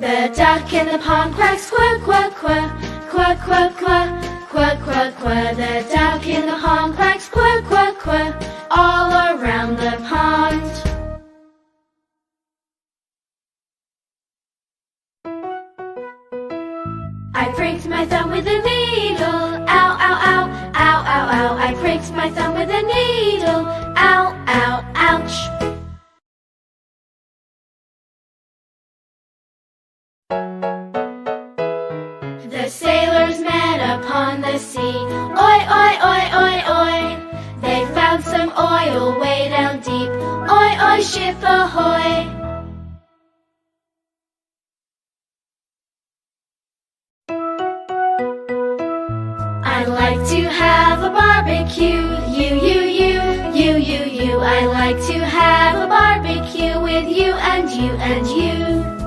The duck in the pond quacks quack, quack, quack, quack, quack, quack, quack, quack, quack. The duck in the pond quacks quack, quack, quack, all around the pond. I pricked my thumb with a needle, ow, ow, ow, ow, ow, ow. I pricked my thumb with a needle, ow, ow, ouch. The sailors met upon the sea, oi, oi, oi, oi, oi. They found some oil way down deep, oi, oi, ship ahoy. I like to have a barbecue, you. I like to have a barbecue with you and you and you.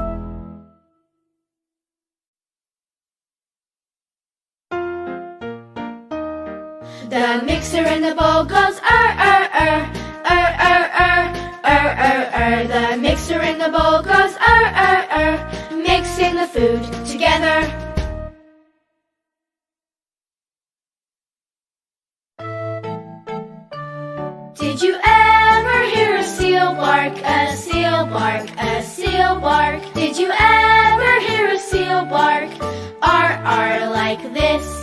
The mixer in the bowl goes The mixer in the bowl goes mixing the food together. Did you ever hear a seal bark, a seal bark, a seal bark? Did you ever hear a seal bark? R, like this.